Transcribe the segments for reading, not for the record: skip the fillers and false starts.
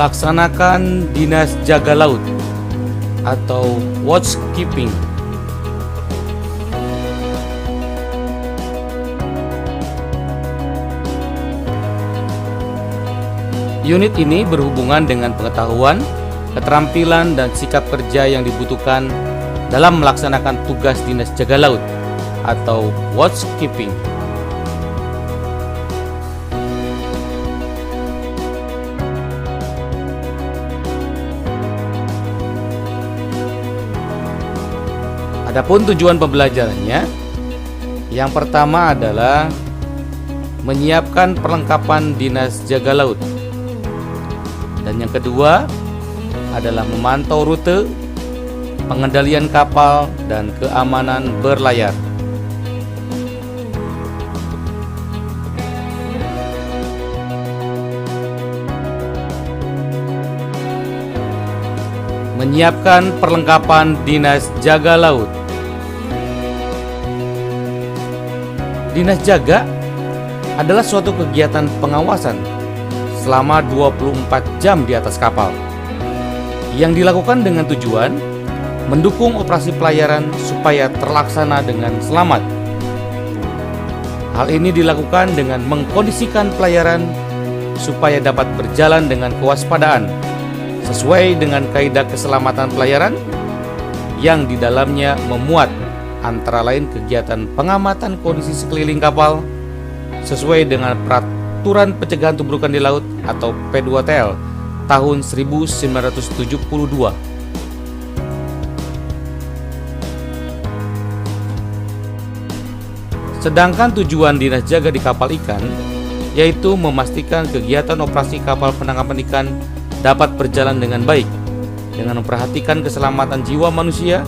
Melaksanakan dinas jaga laut atau watchkeeping. Unit ini berhubungan dengan pengetahuan, keterampilan, dan sikap kerja yang dibutuhkan dalam melaksanakan tugas dinas jaga laut atau watchkeeping. Adapun tujuan pembelajarannya, yang pertama adalah menyiapkan perlengkapan dinas jaga laut. Dan yang kedua adalah memantau rute, pengendalian kapal, dan keamanan berlayar. Menyiapkan perlengkapan dinas jaga laut. Dinas jaga adalah suatu kegiatan pengawasan selama 24 jam di atas kapal yang dilakukan dengan tujuan mendukung operasi pelayaran supaya terlaksana dengan selamat. Hal ini dilakukan dengan mengkondisikan pelayaran supaya dapat berjalan dengan kewaspadaan sesuai dengan kaidah keselamatan pelayaran yang di dalamnya memuat antara lain kegiatan pengamatan kondisi sekeliling kapal sesuai dengan Peraturan Pencegahan Tubrukan di Laut atau P2TL tahun 1972. Sedangkan tujuan dinas jaga di kapal ikan yaitu memastikan kegiatan operasi kapal penangkapan ikan dapat berjalan dengan baik dengan memperhatikan keselamatan jiwa manusia,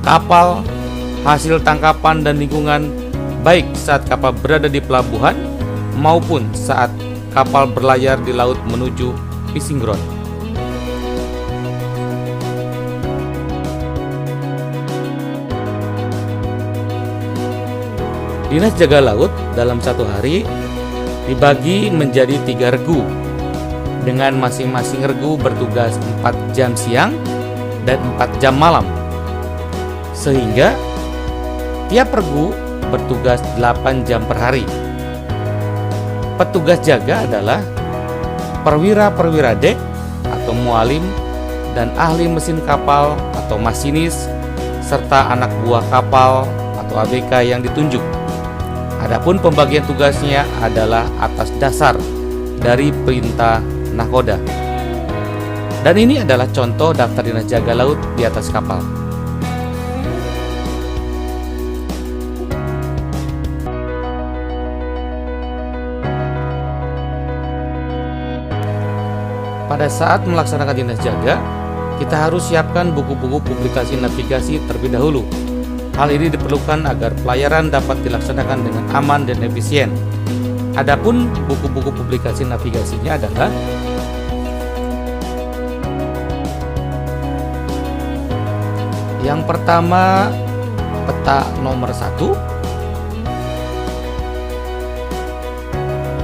kapal, hasil tangkapan dan lingkungan baik saat kapal berada di pelabuhan maupun saat kapal berlayar di laut menuju fishing ground. Dinas jaga laut dalam satu hari dibagi menjadi 3 regu dengan masing-masing regu bertugas 4 jam siang dan 4 jam malam, sehingga tiap regu bertugas 8 jam per hari. Petugas jaga adalah perwira-perwira dek atau mualim dan ahli mesin kapal atau masinis serta anak buah kapal atau ABK yang ditunjuk. Adapun pembagian tugasnya adalah atas dasar dari perintah nahkoda. Dan ini adalah contoh daftar dinas jaga laut di atas kapal. Pada saat melaksanakan dinas jaga, kita harus siapkan buku-buku publikasi navigasi terlebih dahulu. Hal ini diperlukan agar pelayaran dapat dilaksanakan dengan aman dan efisien. Adapun buku-buku publikasi navigasinya adalah yang pertama peta nomor 1,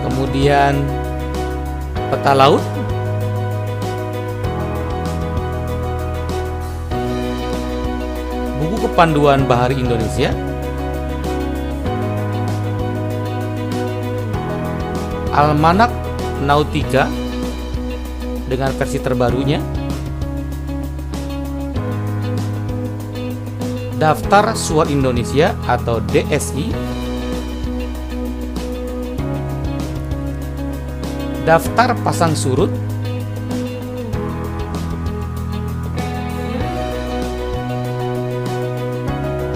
kemudian peta laut, buku kepanduan Bahari Indonesia, Almanak Nautika dengan versi terbarunya, Daftar Suar Indonesia atau DSI, Daftar Pasang Surut,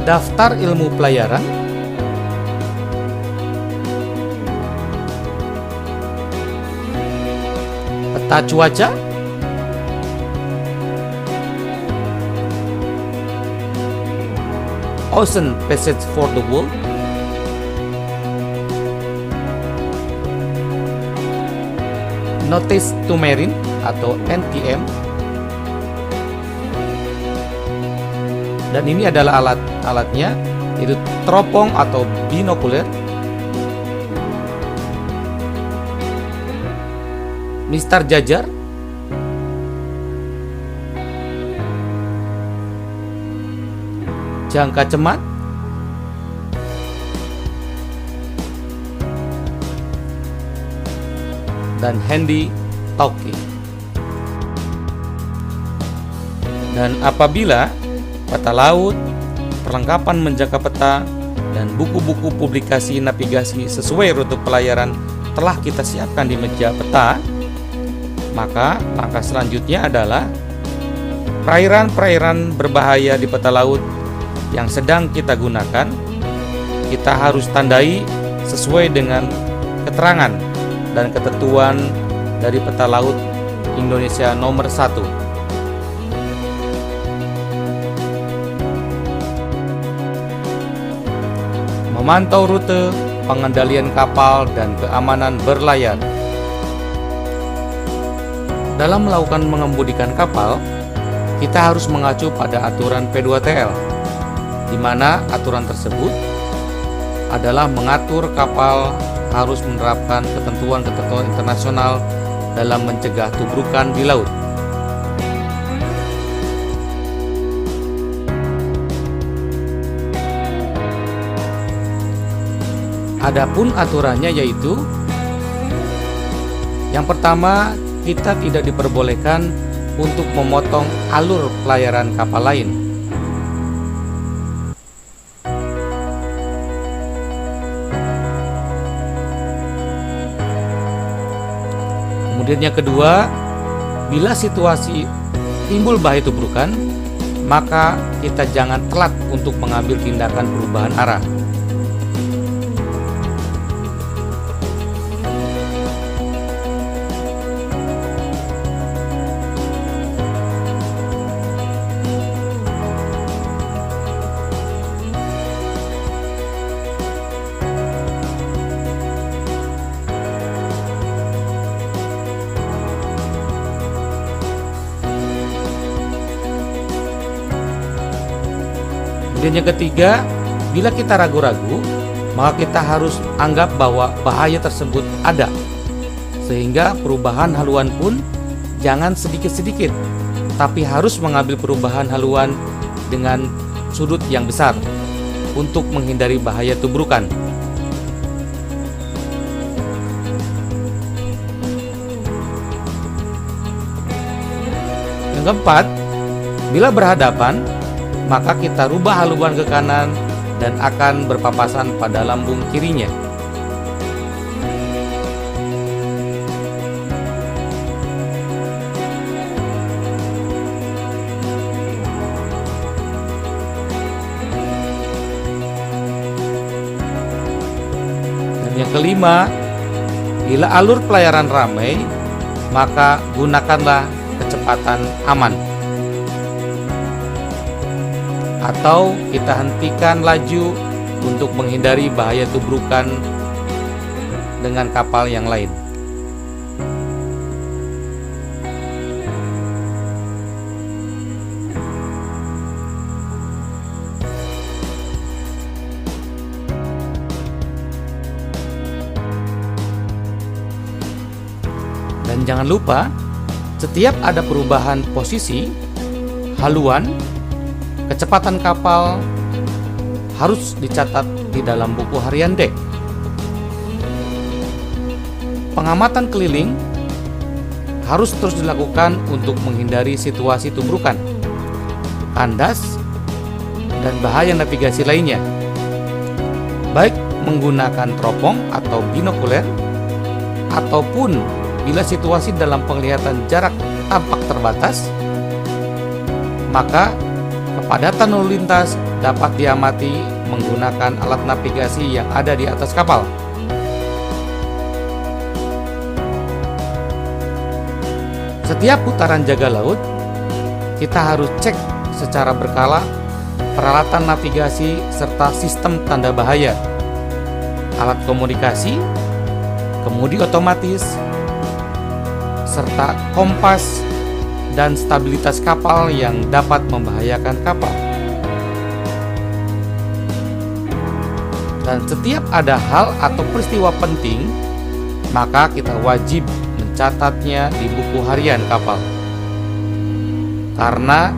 Daftar Ilmu Pelayaran, peta cuaca, Ocean Passage for the World, Notice to Marine atau NTM, dan ini adalah alat-alatnya, yaitu teropong atau binokuler, mistar jajar, jangka cemat, dan handy talking. Dan apabila peta laut, perlengkapan menjaga peta, dan buku-buku publikasi navigasi sesuai rute pelayaran telah kita siapkan di meja peta, maka langkah selanjutnya adalah perairan-perairan berbahaya di peta laut yang sedang kita gunakan, kita harus tandai sesuai dengan keterangan dan ketentuan dari peta laut Indonesia nomor 1. Memantau rute, pengendalian kapal, dan keamanan berlayar. Dalam melakukan mengemudikan kapal, kita harus mengacu pada aturan P2TL, di mana aturan tersebut adalah mengatur kapal harus menerapkan ketentuan-ketentuan internasional dalam mencegah tubrukan di laut. Adapun aturannya yaitu, yang pertama, kita tidak diperbolehkan untuk memotong alur pelayaran kapal lain. Kemudian yang kedua, bila situasi timbul bahaya tubrukan, maka kita jangan telat untuk mengambil tindakan perubahan arah. Dan yang ketiga, bila kita ragu-ragu, maka kita harus anggap bahwa bahaya tersebut ada, sehingga perubahan haluan pun jangan sedikit-sedikit, tapi harus mengambil perubahan haluan dengan sudut yang besar untuk menghindari bahaya tubrukan. Yang keempat, bila berhadapan, maka kita rubah haluan ke kanan dan akan berpapasan pada lambung kirinya. Dan yang kelima, bila alur pelayaran ramai, maka gunakanlah kecepatan aman. Atau kita hentikan laju untuk menghindari bahaya tubrukan dengan kapal yang lain. Dan jangan lupa, setiap ada perubahan posisi, haluan, kecepatan kapal harus dicatat di dalam buku harian dek. Pengamatan keliling harus terus dilakukan untuk menghindari situasi tubrukan, kandas, dan bahaya navigasi lainnya, baik menggunakan teropong atau binokuler, ataupun bila situasi dalam penglihatan jarak tampak terbatas, maka kepadatan lalu lintas dapat diamati menggunakan alat navigasi yang ada di atas kapal. Setiap putaran jaga laut, kita harus cek secara berkala peralatan navigasi serta sistem tanda bahaya, alat komunikasi, kemudi otomatis, serta kompas dan stabilitas kapal yang dapat membahayakan kapal. Dan setiap ada hal atau peristiwa penting, maka kita wajib mencatatnya di buku harian kapal. Karena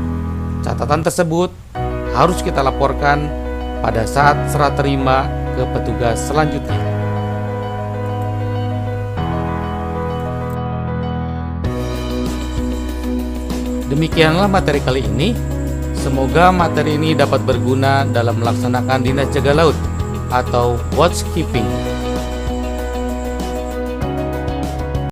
catatan tersebut harus kita laporkan pada saat serah terima ke petugas selanjutnya. Demikianlah materi kali ini. Semoga materi ini dapat berguna dalam melaksanakan Dinas Jaga Laut atau watchkeeping.